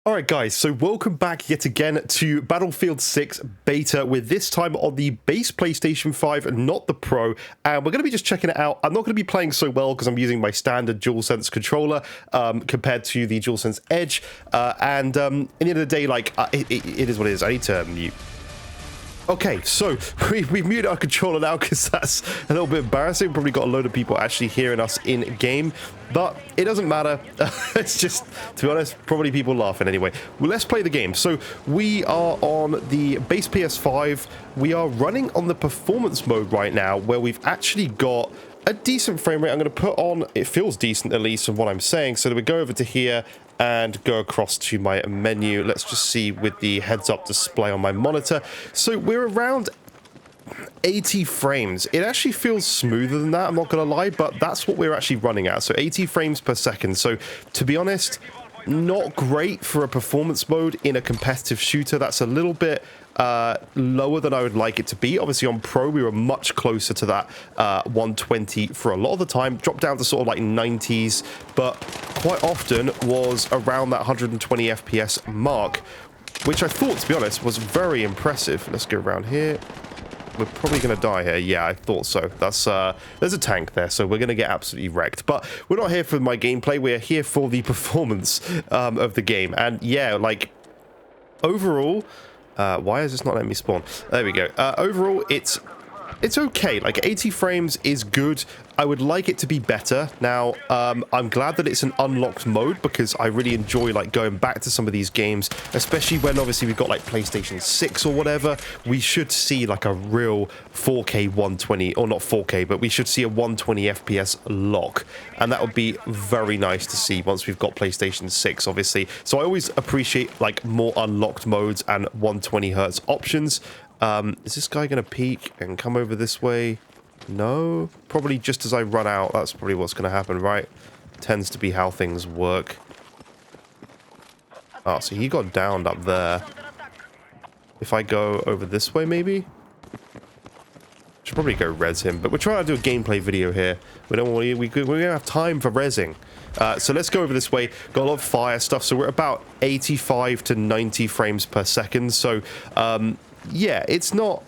Alright guys, so welcome back yet again to Battlefield 6 Beta, with this time on the base PlayStation 5, not the Pro, and we're going to be just checking it out. I'm not going to be playing so well because I'm using my standard DualSense controller compared to the DualSense Edge, at the end of the day, like, it is what it is. I need to mute. Okay, so we've muted our controller now because that's a little bit embarrassing. Probably got a load of people actually hearing us in game, but it doesn't matter. It's just, to be honest, probably people laughing anyway. Well, let's play the game. So we are on the base PS5. We are running on the performance mode right now, where we've actually got a decent frame rate. I'm going to put on, it feels decent at least from what I'm saying. So that we go over to here and go across to my menu. Let's just see with the heads-up display on my monitor. So we're around 80 frames. It actually feels smoother than that, I'm not gonna lie, but that's what we're actually running at. So 80 frames per second. So to be honest, not great for a performance mode in a competitive shooter. That's a little bit lower than I would like it to be. Obviously on Pro we were much closer to that 120 for a lot of the time, dropped down to sort of like 90s, but quite often was around that 120 FPS mark, which I thought, to be honest, was very impressive. Let's go around here. We're probably going to die here. Yeah, I thought so. That's there's a tank there, so we're going to get absolutely wrecked. But we're not here for my gameplay. We're here for the performance of the game. And yeah, like, overall, why is this not letting me spawn? There we go. Overall, it's okay. Like, 80 frames is good. I would like it to be better. Now, I'm glad that it's an unlocked mode, because I really enjoy, like, going back to some of these games, especially when obviously we've got like PlayStation 6 or whatever. We should see like a real 4K 120, or not 4K, but we should see a 120 FPS lock, and that would be very nice to see once we've got PlayStation 6, obviously. So I always appreciate like more unlocked modes and 120 hertz options. Is this guy gonna peek and come over this way? No, probably just as I run out. That's probably what's going to happen, right? Tends to be how things work. Oh, so he got downed up there. If I go over this way, maybe? Should probably go res him, but we're trying to do a gameplay video here. We don't want we're going to have time for resing. So let's go over this way. Got a lot of fire stuff, so we're about 85 to 90 frames per second. So, yeah, it's not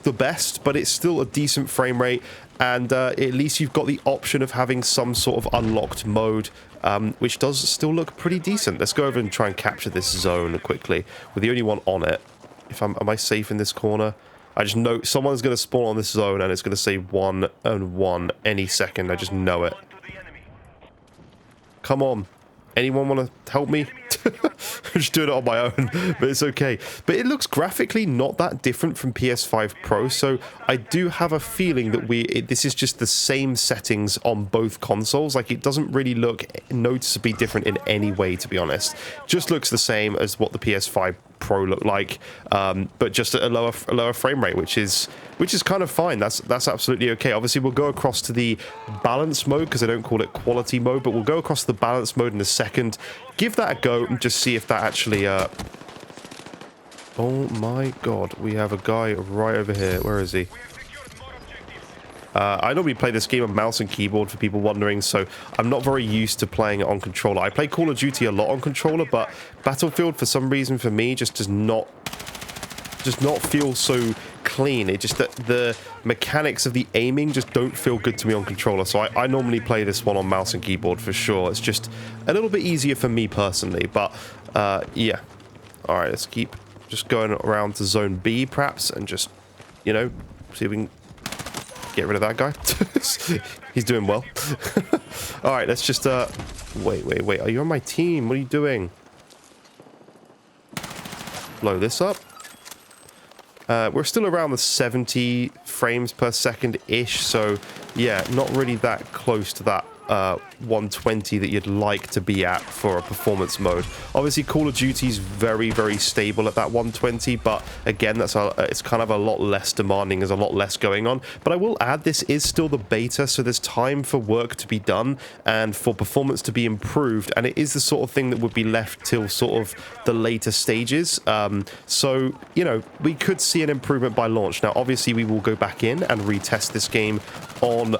the best, but it's still a decent frame rate, and at least you've got the option of having some sort of unlocked mode, which does still look pretty decent. Let's go over and try and capture this zone quickly. We're the only one on it. Am I safe in this corner? I just know someone's going to spawn on this zone, and it's going to say 1 and 1 any second. I just know it. Come on. Anyone want to help me? I'm just doing it on my own, but it's okay. But it looks graphically not that different from PS5 Pro, so I do have a feeling that this is just the same settings on both consoles. Like, it doesn't really look noticeably different in any way, to be honest. Just looks the same as what the PS5 Pro looked like, but just at a lower frame rate, which is kind of fine. That's absolutely okay. Obviously, we'll go across to the balance mode, because I don't call it quality mode, but we'll go across to the balance mode in a second. Give that a go and just see if that actually oh my god, we have a guy right over here. Where is he? I normally play this game on mouse and keyboard, for people wondering, so I'm not very used to playing it on controller. I play Call of Duty a lot on controller, but Battlefield, for some reason, for me, just does not feel so clean. It just, the mechanics of the aiming just don't feel good to me on controller, so I normally play this one on mouse and keyboard for sure. It's just a little bit easier for me personally, but yeah. Alright, let's keep just going around to zone B, perhaps, and just, you know, see if we can get rid of that guy. He's doing well. Alright, let's just wait, are you on my team? What are you doing? Blow this up. We're still around the 70 frames per second ish, so yeah, not really that close to that 120 that you'd like to be at for a performance mode. Obviously, Call of Duty's very, very stable at that 120, but again, it's kind of a lot less demanding. There's a lot less going on. But I will add, this is still the beta, so there's time for work to be done and for performance to be improved, and it is the sort of thing that would be left till sort of the later stages. So, you know, we could see an improvement by launch. Now, obviously, we will go back in and retest this game on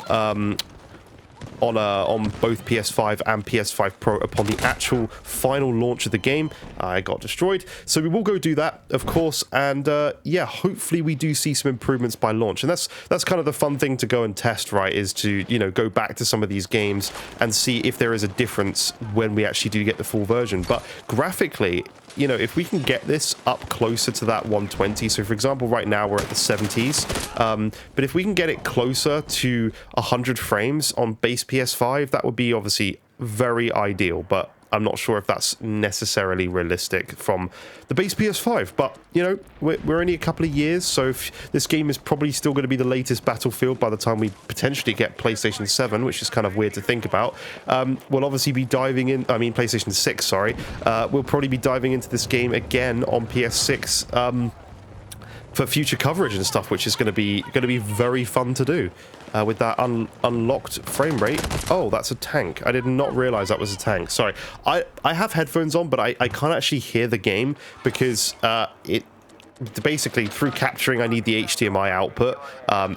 on both PS5 and PS5 Pro upon the actual final launch of the game. I got destroyed, so we will go do that, of course, and yeah, hopefully we do see some improvements by launch. And that's kind of the fun thing to go and test, right, is to, you know, go back to some of these games and see if there is a difference when we actually do get the full version. But graphically, you know, if we can get this up closer to that 120, so for example, right now we're at the 70s, but if we can get it closer to 100 frames on base PS5, that would be obviously very ideal, but I'm not sure if that's necessarily realistic from the base PS5. But, you know, we're only a couple of years, so if this game is probably still going to be the latest Battlefield by the time we potentially get PlayStation 7, which is kind of weird to think about. We'll obviously be diving in, I mean PlayStation 6, sorry. We'll probably be diving into this game again on PS6 for future coverage and stuff, which is going to be very fun to do. With that unlocked frame rate. Oh, that's a tank. I did not realize that was a tank. Sorry. I have headphones on, but I can't actually hear the game because basically through capturing I need the HDMI output.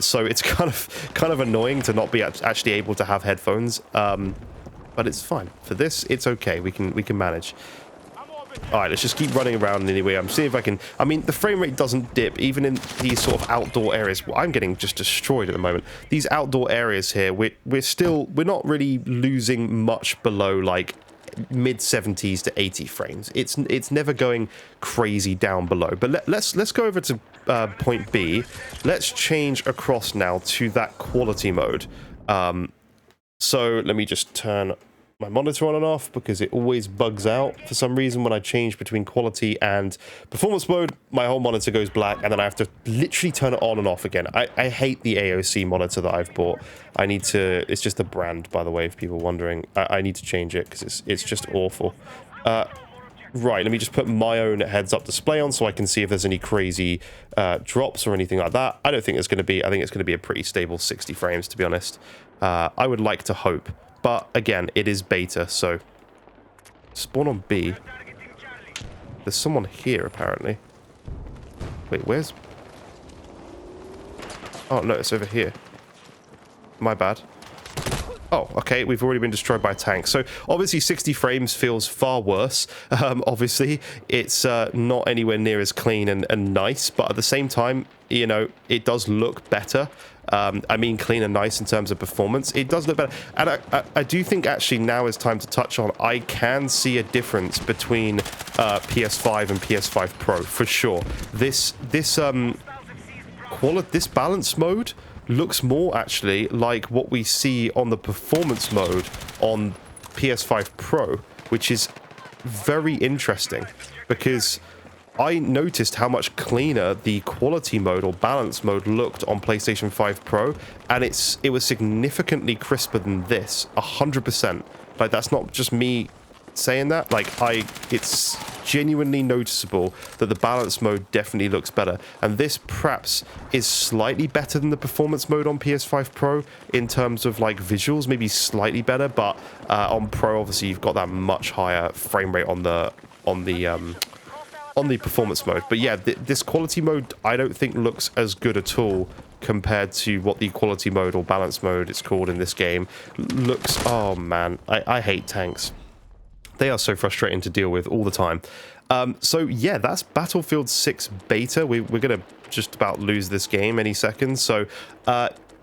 So it's kind of annoying to not be actually able to have headphones. But it's fine. For this, it's okay. We can manage. Alright, let's just keep running around anyway. I'm seeing if I can... I mean, the frame rate doesn't dip, even in these sort of outdoor areas. Well, I'm getting just destroyed at the moment. These outdoor areas here, we're not really losing much below, like, mid-70s to 80 frames. It's never going crazy down below. But let's go over to point B. Let's change across now to that quality mode. So let me just turn my monitor on and off because it always bugs out for some reason when I change between quality and performance mode. My whole monitor goes black and then I have to literally turn it on and off again. I hate the AOC monitor that I've bought. I need to... It's just a brand, by the way, if people are wondering. I need to change it because it's just awful. Right, let me just put my own heads-up display on so I can see if there's any crazy drops or anything like that. I don't think it's going to be... I think it's going to be a pretty stable 60 frames, to be honest. I would like to hope. But again, it is beta, so spawn on B. There's someone here, apparently. Wait, where's... Oh, no, it's over here. My bad. Oh, okay, we've already been destroyed by a tank. So, obviously, 60 frames feels far worse. Obviously, it's not anywhere near as clean and nice, but at the same time, you know, it does look better. I mean clean and nice in terms of performance. It does look better. And I do think actually now is time to touch on, I can see a difference between PS5 and PS5 Pro, for sure. This balance mode looks more actually like what we see on the performance mode on PS5 Pro, which is very interesting because I noticed how much cleaner the quality mode or balance mode looked on PlayStation 5 Pro, and it was significantly crisper than this, 100%. Like, that's not just me saying that. Like, it's genuinely noticeable that the balance mode definitely looks better, and this perhaps is slightly better than the performance mode on PS5 Pro in terms of like visuals, maybe slightly better, but on Pro obviously you've got that much higher frame rate on the performance mode. But yeah, this quality mode I don't think looks as good at all compared to what the quality mode or balance mode it's called in this game looks. Oh man, I hate tanks. They are so frustrating to deal with all the time. So yeah, that's Battlefield 6 beta. We're gonna just about lose this game any second. So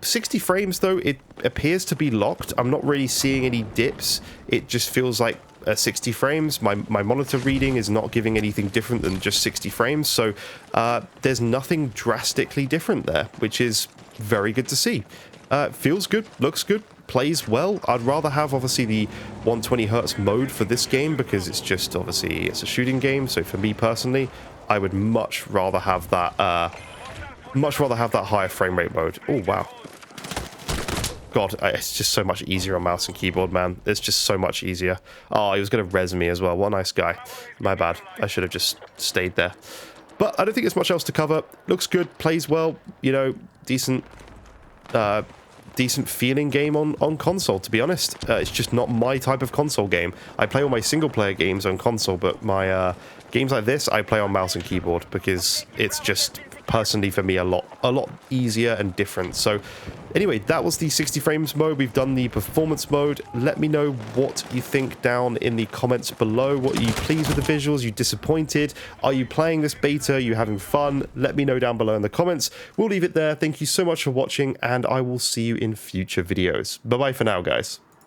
60 frames though, it appears to be locked. I'm not really seeing any dips. It just feels like 60 frames. My monitor reading is not giving anything different than just 60 frames, so there's nothing drastically different there, which is very good to see. Feels good, looks good, plays well. I'd rather have obviously the 120 hertz mode for this game because it's just obviously it's a shooting game, so for me personally I would much rather have that higher frame rate mode. Oh wow, God, it's just so much easier on mouse and keyboard, man. It's just so much easier. Oh, he was going to res me as well. What a nice guy. My bad. I should have just stayed there. But I don't think there's much else to cover. Looks good, plays well, you know, decent feeling game on console, to be honest. It's just not my type of console game. I play all my single-player games on console, but my games like this, I play on mouse and keyboard because it's just personally for me a lot easier and different. So anyway, that was the 60 frames mode. We've done the performance mode. Let me know what you think down in the comments below. What, are you pleased with the visuals? Are you disappointed? Are you playing this beta? Are you having fun? Let me know down below in the comments. We'll leave it there. Thank you so much for watching, and I will see you in future videos. Bye bye for now, guys.